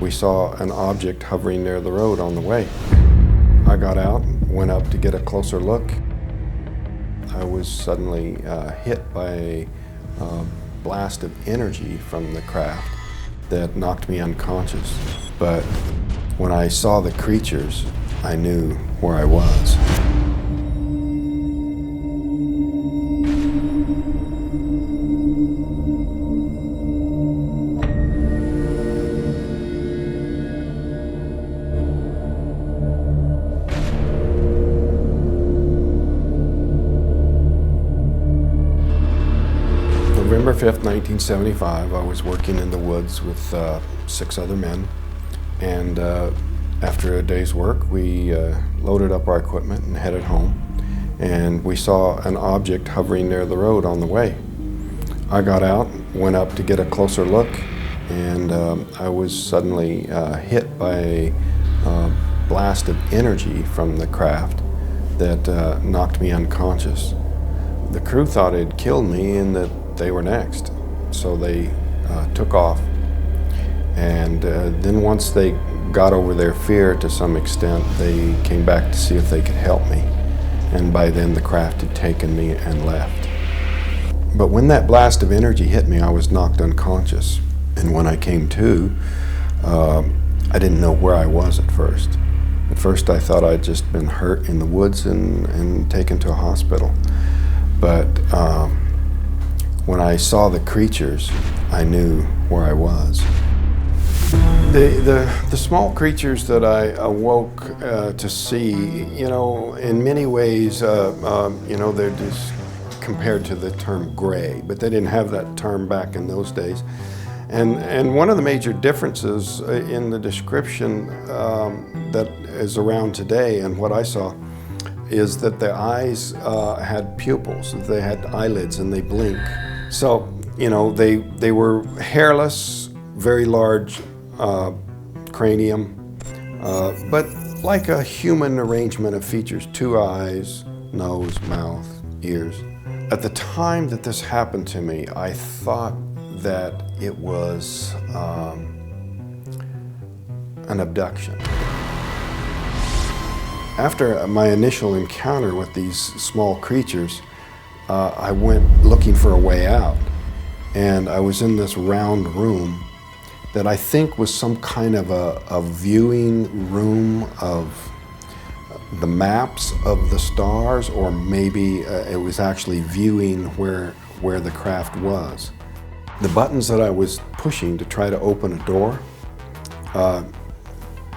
we saw an object hovering near the road on the way. I got out, went up to get a closer look. I was suddenly hit by a blast of energy from the craft that knocked me unconscious. But when I saw the creatures, I knew where I was. November 5th, 1975, I was working in the woods with 6 other men, and after a day's work, we loaded up our equipment and headed home, and we saw an object hovering near the road on the way. I got out, went up to get a closer look, and I was suddenly hit by a blast of energy from the craft that knocked me unconscious. The crew thought it had killed me and that they were next, so they took off, and then once they got over their fear to some extent, they came back to see if they could help me, and by then the craft had taken me and left. But when that blast of energy hit me, I was knocked unconscious, and when I came to, I didn't know where I was at first. At first I thought I'd just been hurt in the woods and taken to a hospital, but when I saw the creatures, I knew where I was. The small creatures that I awoke to see, you know, in many ways, you know, they're just compared to the term gray, but they didn't have that term back in those days. And one of the major differences in the description that is around today and what I saw is that their eyes had pupils, they had eyelids and they blink. So, you know, they were hairless, very large cranium, but like a human arrangement of features, 2 eyes, nose, mouth, ears. At the time that this happened to me, I thought that it was an abduction. After my initial encounter with these small creatures, I went looking for a way out, and I was in this round room that I think was some kind of a viewing room of the maps of the stars, or maybe it was actually viewing where the craft was. The buttons that I was pushing to try to open a door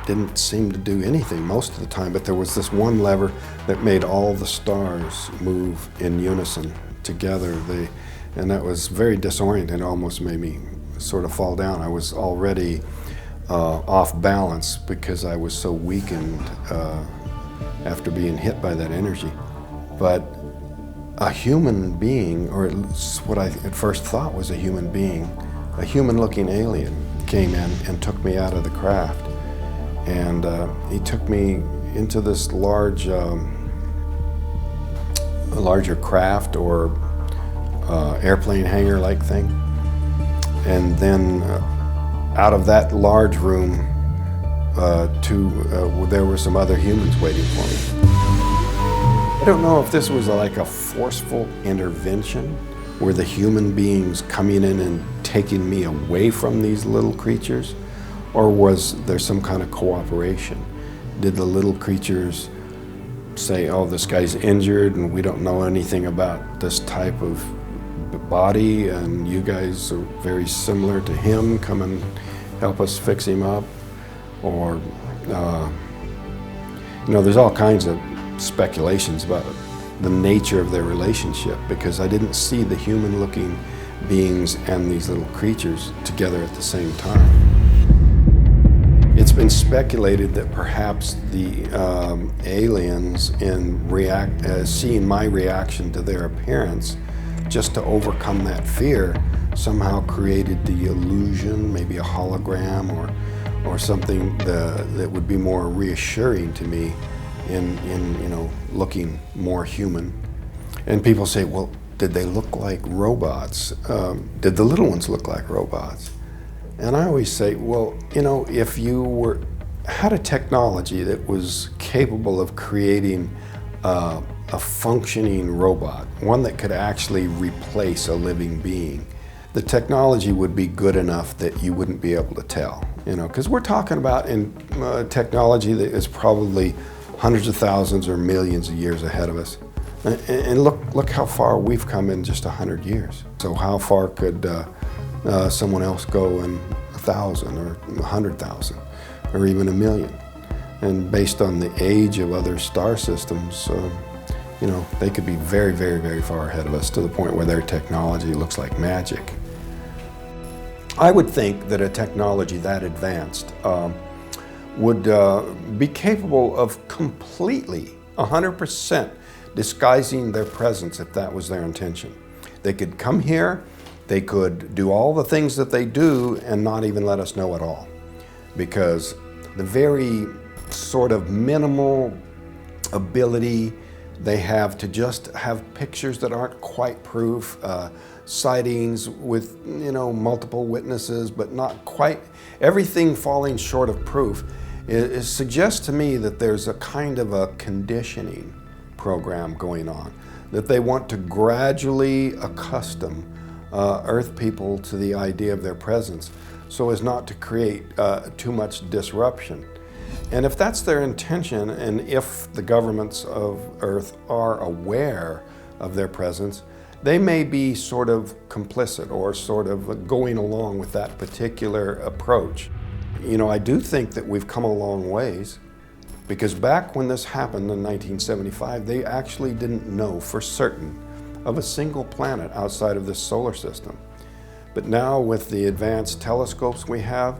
didn't seem to do anything most of the time, but there was this one lever that made all the stars move in unison together. And that was very disorienting. It almost made me sort of fall down. I was already off balance because I was so weakened after being hit by that energy. But a human being, or at least what I at first thought was a human being, a human-looking alien came in and took me out of the craft. And he took me into this larger craft or airplane hangar-like thing. And then out of that large room, there were some other humans waiting for me. I don't know if this was like a forceful intervention, were the human beings coming in and taking me away from these little creatures, or was there some kind of cooperation? Did the little creatures say, oh, this guy's injured and we don't know anything about this type of body and you guys are very similar to him, come and help us fix him up? Or, you know, there's all kinds of speculations about the nature of their relationship, because I didn't see the human-looking beings and these little creatures together at the same time. It's been speculated that perhaps the aliens, in seeing my reaction to their appearance, just to overcome that fear, somehow created the illusion, maybe a hologram or something that would be more reassuring to me in you know, looking more human. And people say, well, did they look like robots? Did the little ones look like robots? And I always say, well, you know, if you had a technology that was capable of creating a functioning robot, one that could actually replace a living being, the technology would be good enough that you wouldn't be able to tell, you know, because we're talking about technology that is probably hundreds of thousands or millions of years ahead of us. And look how far we've come in just 100 years. So how far could someone else go in 1,000 or 100,000 or even 1,000,000? And based on the age of other star systems, you know, they could be very, very, very far ahead of us, to the point where their technology looks like magic. I would think that a technology that advanced would be capable of completely, 100%, disguising their presence if that was their intention. They could come here, they could do all the things that they do and not even let us know at all. Because the very sort of minimal ability they have to just have pictures that aren't quite proof, sightings with, you know, multiple witnesses, but not quite, everything falling short of proof, it suggests to me that there's a kind of a conditioning program going on, that they want to gradually accustom Earth people to the idea of their presence so as not to create too much disruption. And if that's their intention, and if the governments of Earth are aware of their presence, they may be sort of complicit or sort of going along with that particular approach. You know, I do think that we've come a long ways, because back when this happened in 1975, they actually didn't know for certain of a single planet outside of this solar system. But now, with the advanced telescopes we have,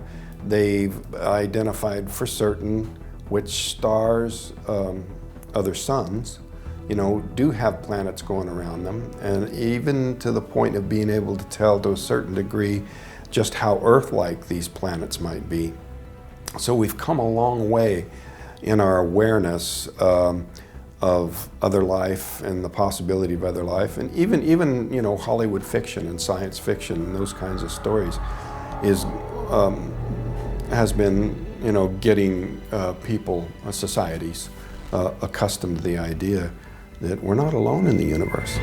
they've identified for certain which stars, other suns, you know, do have planets going around them, and even to the point of being able to tell to a certain degree just how Earth-like these planets might be. So we've come a long way in our awareness of other life and the possibility of other life, and even you know, Hollywood fiction and science fiction and those kinds of stories has been, you know, getting people, societies, accustomed to the idea that we're not alone in the universe.